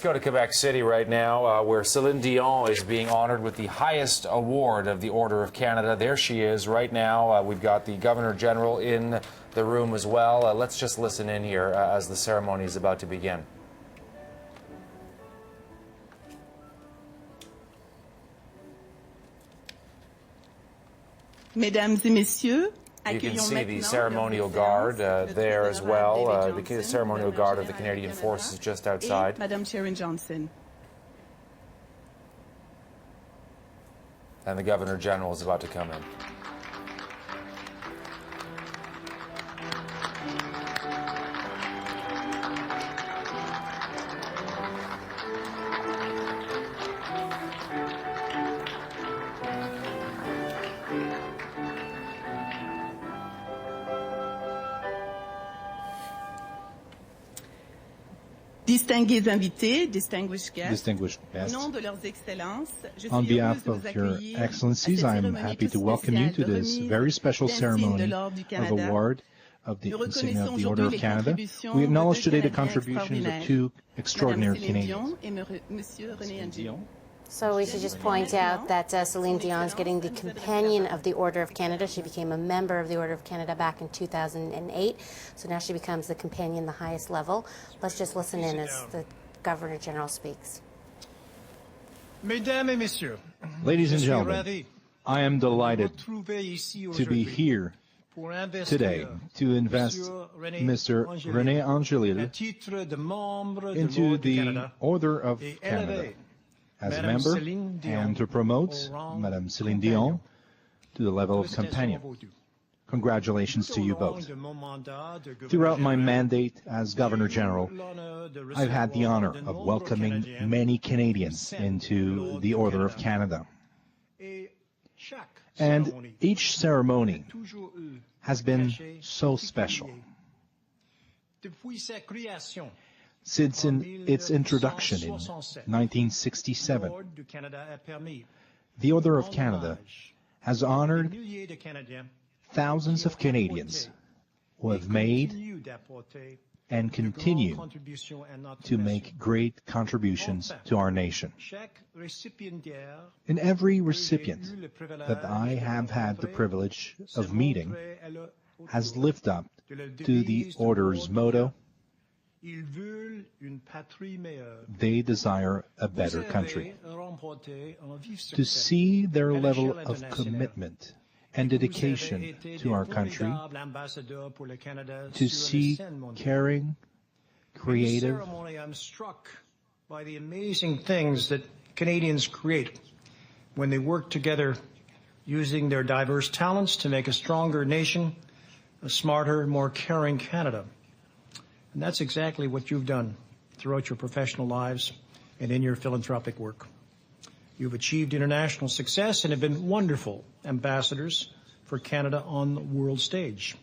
go to Quebec City right now, where Celine Dion is being honored with the highest award of the Order of Canada. There she is right now. We've got the Governor General in the room as well. Let's just listen in here as the ceremony is about to begin. Mesdames et messieurs, you can see the ceremonial guard there as well. The ceremonial guard of the Canadian Forces just outside. Madame Sharon Johnson. And the Governor General is about to come in. Distingués invités, distinguished guests, on behalf of your excellencies, I am happy to welcome you to this very special ceremony of award of the insignia of the Order of Canada. We acknowledge today the contributions of two extraordinary Canadians. So we should just point out that Celine Dion is getting the Companion of the Order of Canada. She became a member of the Order of Canada back in 2008. So now she becomes the Companion, the highest level. Let's just listen in as the Governor General speaks. Mesdames et messieurs, ladies and gentlemen, I am delighted to be here today to invest Mr. René Angélil into the Order of Canada as a member, and to promote Madame Celine Dion to the level of companion. Congratulations to you both. Throughout my mandate as Governor General, I've had the honor of welcoming many Canadians into the Order of Canada. And each ceremony has been so special. Since its introduction in 1967, the Order of Canada has honored thousands of Canadians who have made and continue to make great contributions to our nation. And every recipient that I have had the privilege of meeting has lived up to the Order's motto: they desire a better country. To see their level of commitment and dedication to our country, to see caring, creative. I'm struck by the amazing things that Canadians create when they work together, using their diverse talents to make a stronger nation, a smarter, more caring Canada. And that's exactly what you've done throughout your professional lives and in your philanthropic work. You've achieved international success and have been wonderful ambassadors for Canada on the world stage.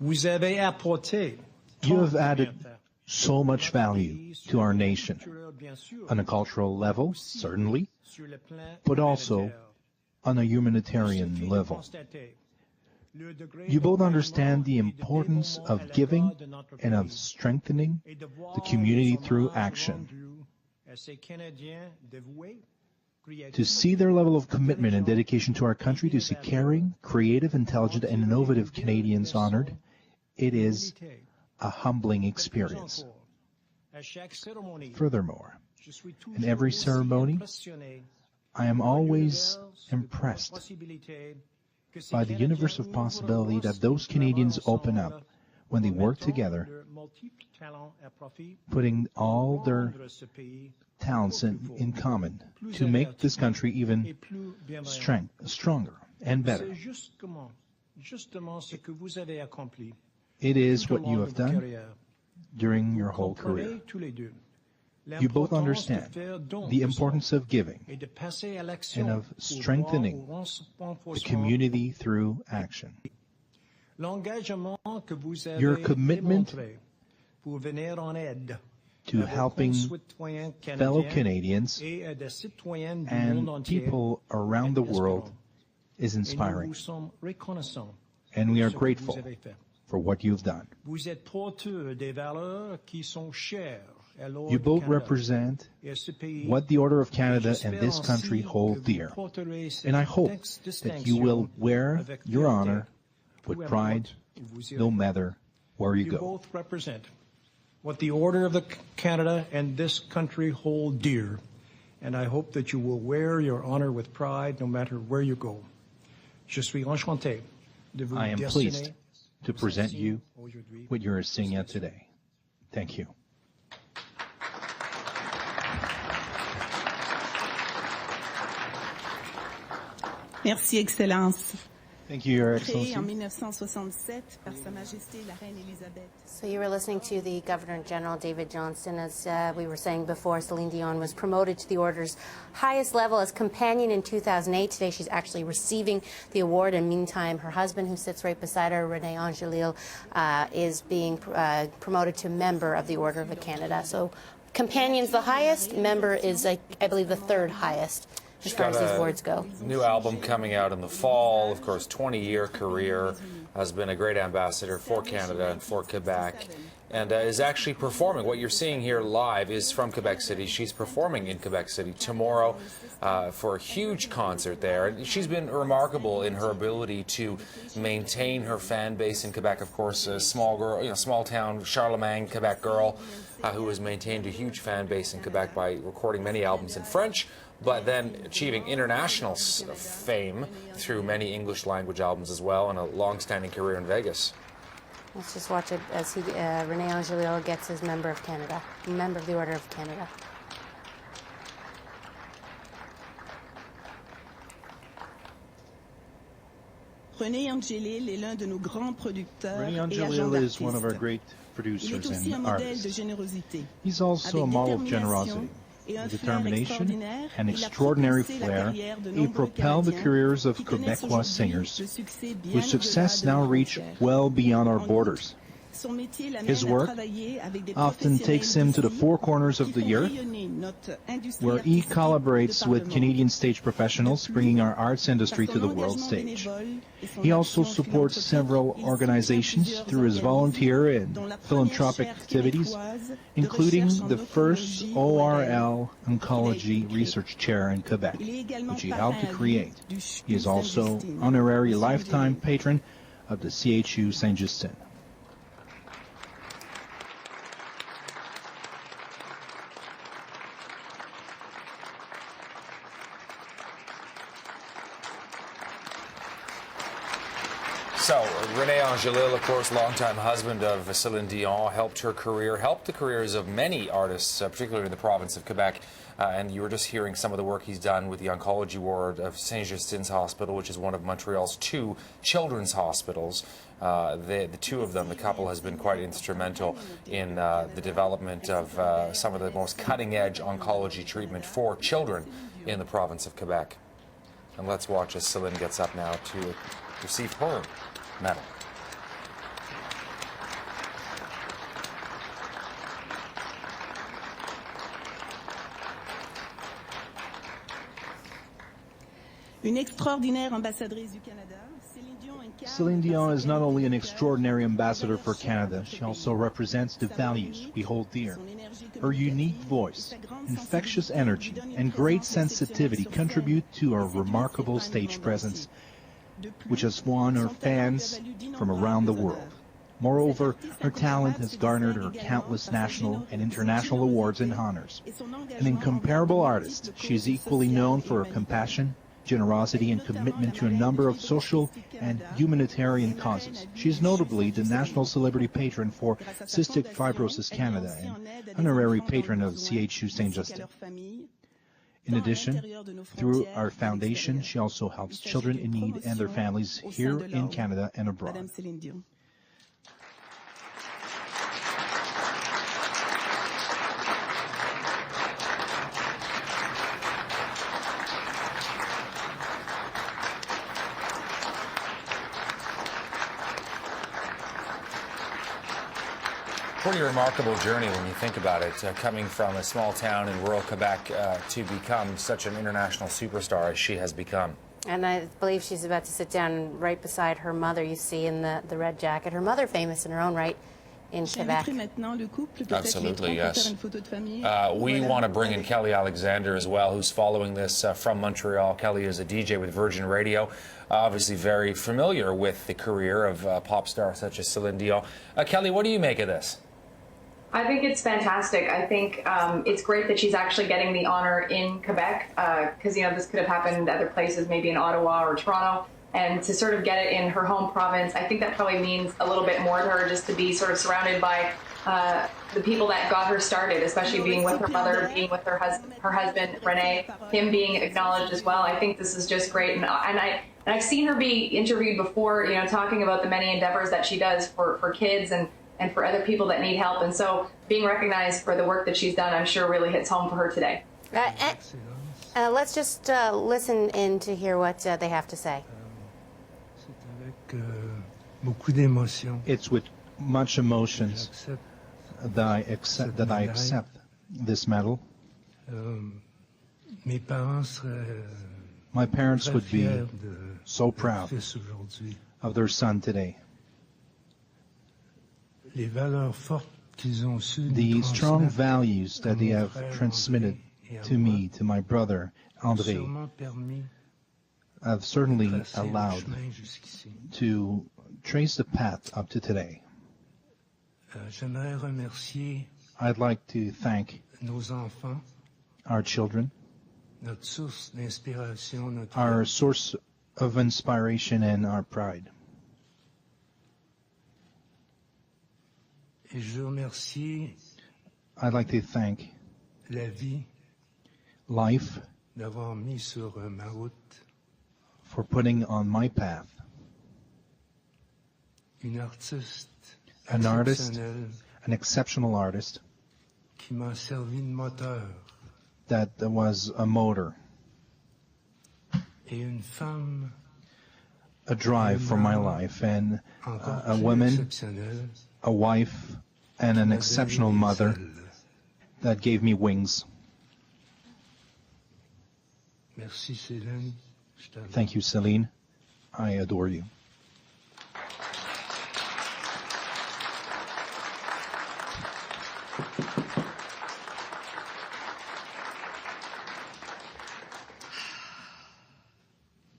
Vous avez apporté. You have added so much value to our nation, on a cultural level, certainly, but also on a humanitarian level. You both understand the importance of giving and of strengthening the community through action. To see their level of commitment and dedication to our country, to see caring, creative, intelligent, and innovative Canadians honored, it is a humbling experience. Furthermore, in every ceremony, I am always impressed by the universe of possibility that those Canadians open up when they work together, putting all their talents in common to make this country even stronger and better. It is what you have done during your whole career. You both understand the importance of giving and of strengthening the community through action. Your commitment to helping fellow Canadians and people around the world is inspiring. And we are grateful for what you've done. You both represent what the Order of Canada and this country hold dear, and I hope that you will wear your honor with pride, no matter where you You go. both represent what the Order of Canada and this country hold dear, and I hope that you will wear your honor with pride no matter where you go. Je suis enchanté de vous I am destiner pleased to present you with your insignia today. Thank you. Merci, Excellence. Thank you, Your Créé en Excellency. 1967 par Sa Majesté la Reine Elisabeth. So you were listening to the Governor General, David Johnston. As we were saying before, Celine Dion was promoted to the Order's highest level as companion in 2008. Today she's actually receiving the award. And meantime, her husband, who sits right beside her, René Angélil, is being promoted to member of the Order of Canada. So companion's the highest, member is, I believe, the third highest as far as these awards go. New album coming out in the fall. Of course, 20-year career, has been a great ambassador for Canada and for Quebec, and is actually performing. What you're seeing here live is from Quebec City. She's performing in Quebec City tomorrow for a huge concert there. And she's been remarkable in her ability to maintain her fan base in Quebec. Of course, a small girl, small town Charlemagne, Quebec girl, who has maintained a huge fan base in Quebec by recording many albums in French, but then achieving international fame through many English language albums as well, and a long-standing career in Vegas. Let's just watch it as René Angélil gets his member of Canada, member of the Order of Canada. René Angélil est l'un de nos grands producteurs René et agents Angélil is one of our d'artistes. great Il producers est aussi un and modèle de artists. générosité. He's also a Avec model of détermination generosity. et un With flair determination extraordinaire, and il a extraordinary propulsé la flair, carrière de he nombreux propelled the Canadiens careers of qui connaissent Quebecois aujourd'hui singers, le succès bien whose success au-delà de now nos reach frontières. well beyond our En borders. Son métier l'amène His à work travailler avec des often takes him to the professionnels four corners of qui the font earth, rayonner notre industrie where he artistique collaborates de par with le monde. Canadian stage professionals, bringing our arts industry Par to son the world engagement stage. bénévole et son He also action supports philanthropique, several il soutient organizations plusieurs through his organismes, volunteer and dont la première philanthropic chaire activities, québécoise de including recherche en the first oncologie ORL qu'il a Oncology créé. Research Chair in Quebec, Il est également which he parrain helped to à vie create. du He is also Saint-Justine. honorary Monsieur lifetime Angélil. patron of the CHU Saint-Justin. So, René Angélil, of course, longtime husband of Celine Dion, helped her career, helped the careers of many artists, particularly in the province of Quebec. And you were just hearing some of the work he's done with the oncology ward of Saint-Justin's Hospital, which is one of Montreal's 2 children's hospitals. The two of them, the couple, has been quite instrumental in the development of some of the most cutting-edge oncology treatment for children in the province of Quebec. And let's watch as Celine gets up now to receive her medal. Une extraordinaire ambassadrice du Canada, Celine Dion is not only an extraordinary ambassador for Canada, she also represents the values we hold dear. Her unique voice, infectious energy, and great sensitivity contribute to her remarkable stage presence, which has won her fans from around the world. Moreover, her talent has garnered her countless national and international awards and honors. An incomparable artist, she is equally known for her compassion, generosity, and commitment to a number of social and humanitarian causes. She is notably the national celebrity patron for Cystic Fibrosis Canada and honorary patron of CHU Saint-Justin. In addition, through our foundation, she also helps children in need and their families here in Canada and abroad. Pretty remarkable journey when you think about it, coming from a small town in rural Quebec to become such an international superstar as she has become. And I believe she's about to sit down right beside her mother, you see in the red jacket. Her mother, famous in her own right, in Quebec. Absolutely, yes. We want to bring in Kelly Alexander as well, who's following this from Montreal. Kelly is a DJ with Virgin Radio, obviously very familiar with the career of pop stars such as Celine Dion. Kelly, what do you make of this? I think it's fantastic. I think it's great that she's actually getting the honor in Quebec because, this could have happened other places, maybe in Ottawa or Toronto. And to sort of get it in her home province, I think that probably means a little bit more to her, just to be sort of surrounded by the people that got her started, especially being with her mother, being with her husband, René, him being acknowledged as well. I think this is just great. And I've seen her be interviewed before, talking about the many endeavors that she does for kids and for other people that need help. And so being recognized for the work that she's done, I'm sure really hits home for her today. Let's just listen in to hear what they have to say. It's with much emotions that I accept this medal. My parents would be so proud of their son today. The strong values that they have transmitted to me, to my brother, André, have certainly allowed to trace the path up to today. I'd like to thank our children, our source of inspiration and our pride. I'd like to thank life for putting on my path an artist, an exceptional artist that was a motor, a drive for my life, and a woman, a wife, and an exceptional mother that gave me wings. Thank you, Celine. I adore you.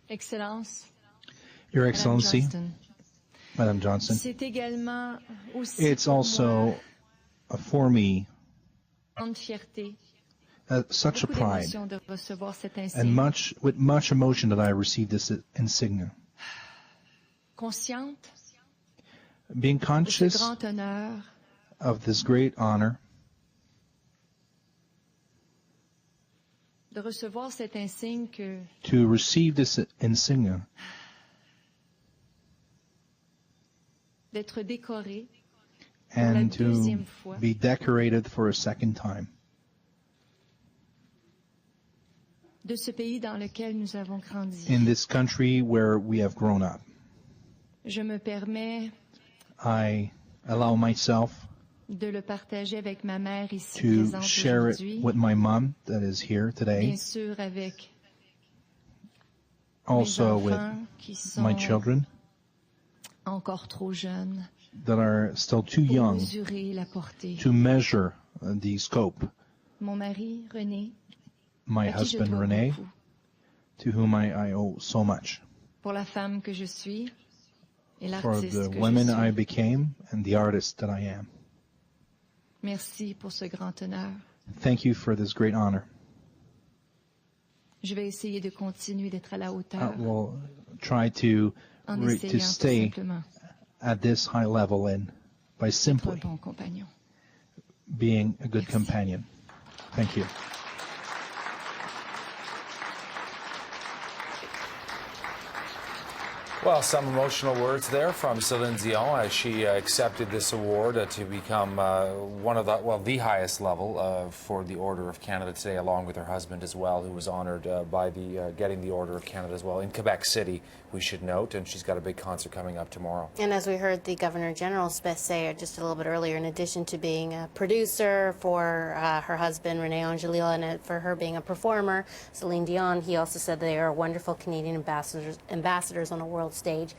Excellence. Your Excellency, Madame Johnson, it's also for me such a pride and with much emotion that I received this insignia. Being conscious of this great honor to receive this insignia, and to be decorated for a second time. In this country where we have grown up. I allow myself to share it with my mom that is here today, also with my children that are still too young to measure the scope. My husband, René, to whom I owe so much. For the woman I became and the artist that I am. Thank you for this great honor. I will try to stay at this high level and by simply being a good companion. Thank you. Well, some emotional words there from Celine Dion as she accepted this award to become one of the highest level for the Order of Canada today, along with her husband as well, who was honored by getting the Order of Canada as well in Quebec City, we should note, and she's got a big concert coming up tomorrow. And as we heard the Governor General say just a little bit earlier, in addition to being a producer for her husband, René Angélil, and for her being a performer, Celine Dion, he also said they are wonderful Canadian ambassadors on a world stage.